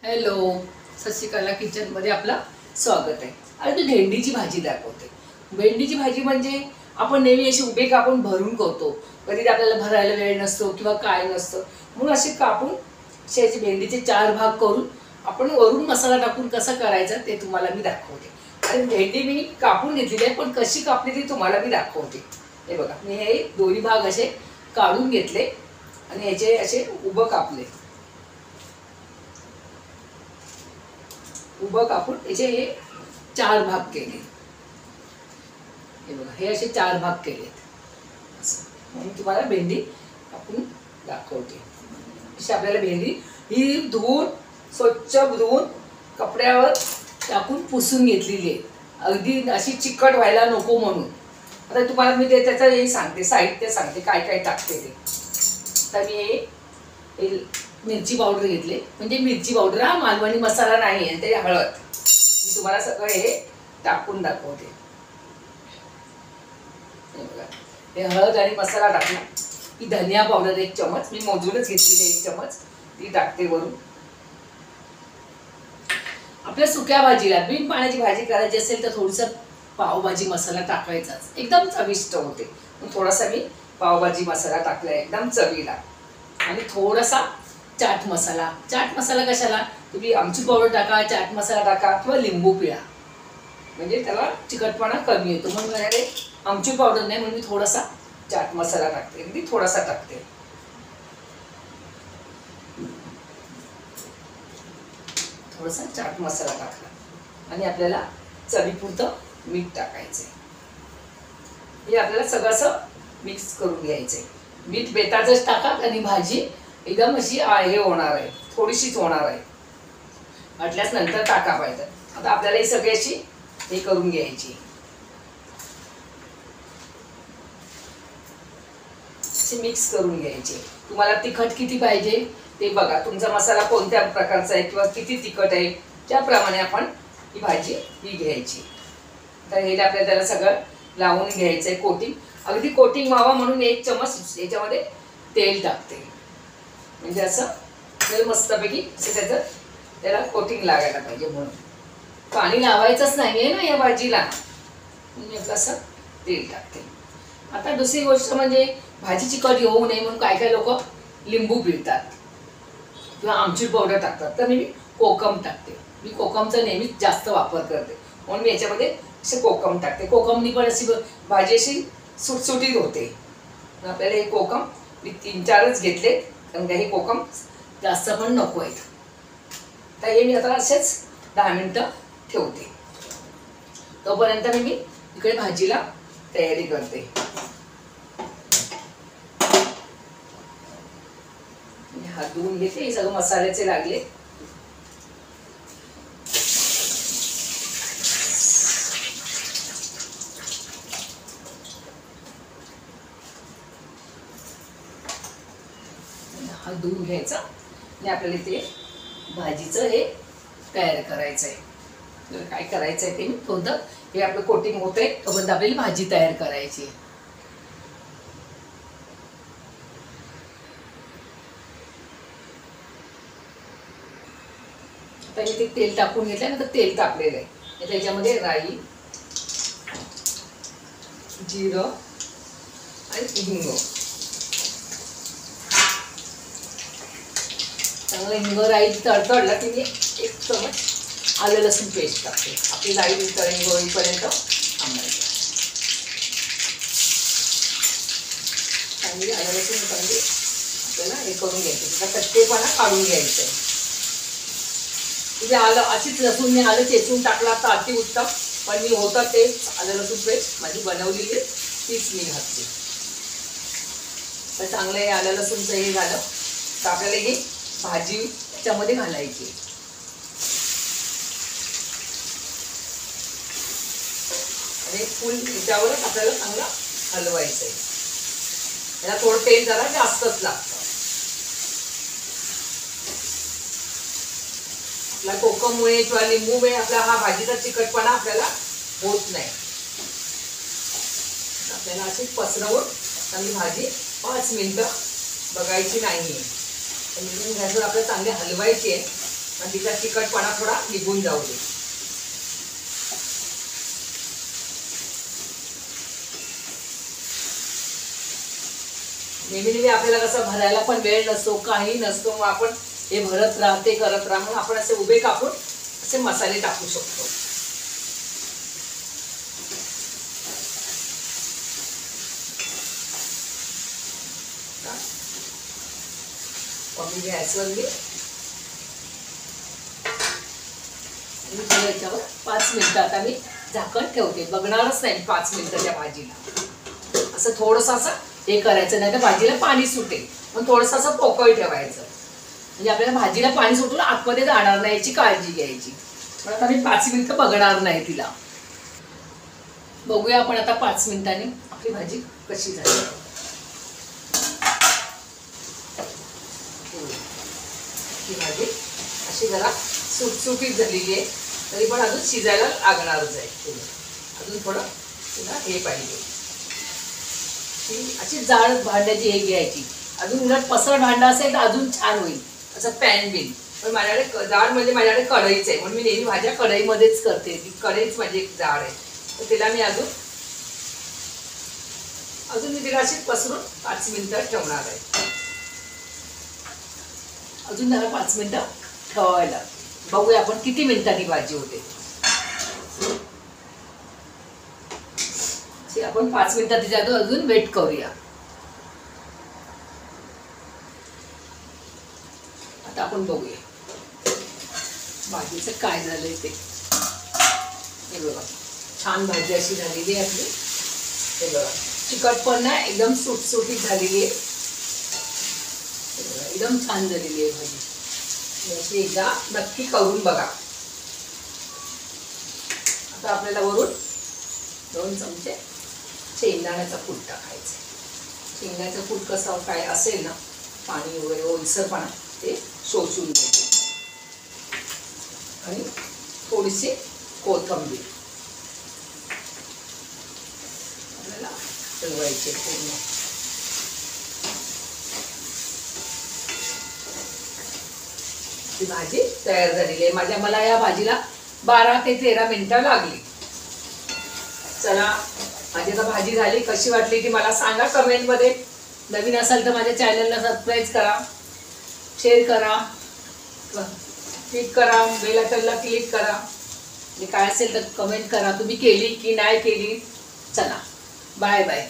Hello, Shashikala किचनमध्ये आपलं स्वागत आहे. आणि तू भेंडीची भाजी दाखवते. भेंडीची भाजी म्हणजे आपण नेहमी अशी उभे कापून भरून करतो. कधी आपल्याला भरायला वेळ नसतो किंवा काय नसतं, म्हणून असे कापून शेची भेंडीचे 4 भाग करून आपण वरून मसाला टाकून कसं करायचं ते तुम्हाला मी दाखवते. आणि भेंडी मी कापून घेतलेली आहे, पण कशी कापली ती तुम्हाला मी दाखवते. हे बघा, मी हे दोन्ही भाग असे काढून घेतले आणि याचे असे उभं कापले. उभं कापून याचे हे 4 भाग केले. हे बघा, हे असे 4 भाग केलेत. म्हणून तुम्हाला भेंडी कापून दाखवते. अशी आपल्याला भेंडी ही धुवून स्वच्छ धुवून कपड्यावर टाकून पुसून घेतलेली आहे, अगदी अशी चिकट व्हायला नको म्हणून. आता तुम्हाला मी ते त्याचं हे सांगते, साहित्य सांगते काय काय टाकते ते. तर मी हे मिरची पावडर घेतले, म्हणजे मिरची पावडर, हा मालवणी मसाला नाही आहे. ते हळद मी तुम्हाला सगळं हे टाकून दाखवते. हे हळद आणि मसाला टाकला. ही धनिया पावडर 1 चमच, मी मोजूनच घेतली 1 चमच, ती टाकते वरून. आपल्या सुक्या भाजीला बिन पाण्याची भाजी करायची असेल तर थोडंसं पावभाजी मसाला टाकायचाच, एकदम चविष्ट होते. थोडासा मी पावभाजी मसाला टाकला एकदम चवीला. आणि थोडासा चाट मसाला. चाट मसाला कशाला, तुम्ही आमचूर पावडर टाका, चाट मसाला टाका किंवा लिंबू पिळा, म्हणजे त्याला चिकटपणा कमी येतो. म्हणून माझ्याकडे आमचूर पावडर नाही, म्हणून मी थोडासा चाट मसाला टाकते, अगदी थोडासा टाकते. थोडासा चाट मसाला टाकला आणि आपल्याला चवीपुरतं मीठ टाकायचंय. हे आपल्याला सगळं असं मिक्स करून घ्यायचंय. मीठ बेताचंच टाका आणि भाजी एकदम अशी हे होणार आहे, थोडीशीच होणार आहे. वाटल्यास नंतर टाका पाहिजे. आता आपल्याला ही सगळी अशी हे करून घ्यायची, अशी मिक्स करून घ्यायची. तुम्हाला तिखट किती पाहिजे ते बघा, तुमचा मसाला कोणत्या प्रकारचा आहे किंवा किती तिखट आहे त्याप्रमाणे आपण ही भाजी घ्यायची. तर हे आपल्याला त्याला सगळं लावून घ्यायचंय कोटिंग. अगदी कोटिंग व्हावं म्हणून 1 चमच याच्यामध्ये तेल टाकते, म्हणजे असं तेल मस्तपैकी असं त्याला कोटिंग लागायला पाहिजे. म्हणून पाणी लावायचंच नाही आहे ना या भाजीला, म्हणून असं तेल टाकते. आता दुसरी गोष्ट म्हणजे भाजी चिकट होऊ नये म्हणून काय काय लोक लिंबू पिळतात किंवा आमचूर पावडर टाकतात, तर मी कोकम टाकते. मी कोकमचा नेहमीच जास्त वापर करते, म्हणून मी याच्यामध्ये असे कोकम टाकते. कोकमनी पण अशी भाजी अशी सुटसुटीत होते. आपल्याला हे कोकम मी 3-4च घेतले, कारण काही कोकम जास्त पण नको आहेत. तर हे मी आता असेच 10 मिनिटं ठेवते. तोपर्यंत मी इकडे भाजीला तयारी करते. हात धुवून घेते. हे सगळं मसाल्याचे लागले. हात धुवून घ्यायचा आणि आपल्याला ते भाजीचं हे तयार करायचंय. काय करायचंय ते कोणतं, हे आपलं कोटिंग होतंय तोपर्यंत आपल्याला भाजी तयार करायची. आता मी ते तेल टाकून घेतल्यानंतर तेल तापलेलं आहे. त्याच्यामध्ये राई, जिरं आणि हिंग. चांगलं हिंग राई तडतडला की मी 1 चमच आलं लसूण पेस्ट टाकते. आपली राई तळी होईपर्यंत थांबायचं. चांगली आलं लसूण चांगली आपल्याला हे करून घ्यायचं, त्याचा कच्चेपणा काढून घ्यायचं आहे. म्हणजे आलं अशीच लसूण मी आलं चेचून टाकला तर अति उत्तम, पण मी होतं तेच आलं लसूण पेस्ट माझी बनवलेली तीच मी घातली. तर चांगलं हे आलं लसूणचं हे झालं तर आपल्याला ही भाजी त्याच्यामध्ये घालायची. आणि फुल त्याच्यावरच आपल्याला चांगलं हलवायचं आहे. याला थोडं तेल जरा जास्तच लागतं. आपला कोकममुळे किंवा लिंबूमुळे आपला हा भाजीचा चिकटपणा आपल्याला होत नाही. आपल्याला अशी पसरवून चांगली भाजी 5 मिनिटं बघायची नाही. मिडियम गॅसवर आपल्याला चांगली हलवायची आहे. आणि तिचा तिखटपणा थोडा निघून जाऊ दे. नेहमी आपल्याला कसं भरायला पण वेळ नसतो, काही नसतो, मग आपण हे भरत राहा ते करत राहा, म्हणून आपण असे उभे कापून असे मसाले टाकू शकतो. कमी गॅसवर घे आणि याच्यावर 5 मिनिटं आता मी झाकण ठेवते. बघणारच नाही 5 मिनिटं त्या भाजीला. असं थोडंसं असं हे करायचं, नाही तर भाजीला पाणी सुटेल. पण थोडंसं असं पोकळ ठेवायचं, म्हणजे आपल्याला भाजीला पाणी सुटून आतमध्ये जाणार नाही याची काळजी घ्यायची. पण आता मी 5 मिनिटं बघणार नाही तिला. बघूया आपण आता 5 मिनिटांनी आपली भाजी कशी झाली. ही भाजी अशी जरा सुटसुटीत झालेली आहे, तरी पण अजून शिजायला लागणारच आहे. अजून थोडं तिला हे पाहिजे, अशी जाड भांड्याची हे घ्यायची. अजून उलट पसर भांडा असेल तर अजून छान होईल, असं पॅन बिन. पण माझ्याकडे जाड म्हणजे माझ्याकडे कढईच आहे, म्हणून मी नेहमी भाज्या कढईमध्येच करते. ती कढईच माझी एक जाड आहे, तर तिला मी अजून मी तिला अशी पसरून 5 मिनिटं ठेवणार आहे. अजून त्याला 5 मिनिटं ठेवायला. बघूया आपण किती मिनिटांनी भाजी होते. आपण 5 मिनिटात तिच्यात अजून वेट करूया. आता आपण बघूया भाजीचं काय झालंय ते. हे बघा, छान भाजी अशी झालेली आहे आपली. हे बघा, चिकट पण नाही, एकदम सुटसुटीत झालेली आहे. एकदम छान झालेली आहे भाजी. अशी एकदा नक्की करून बघा. आता आपल्याला वरून 2 चमचे शेंगदाण्याचा कूट टाकायचा. शेंगदाण्याचं कूट कसं काय असेल ना, पाणी वगैरे ओलसरपणा ते शोषून घ्यायचे. आणि थोडीशी कोथिंबीर आपल्याला ठेवायची पूर्ण. ही भाजी तयार झालेली आहे. मला या भाजीला 12 ते 13 मिनिटं लागली. चला, माझी आता भाजी झाली. कशी वाटली ती मला सांगा कमेंटमध्ये. नवीन असाल तर माझ्या चॅनलला सबस्क्राईब करा, शेअर करा, क्लिक करा, बेल आयकॉनला क्लिक करा. म्हणजे काय असेल तर कमेंट करा, तुम्ही केली की नाही केली. चला, बाय बाय.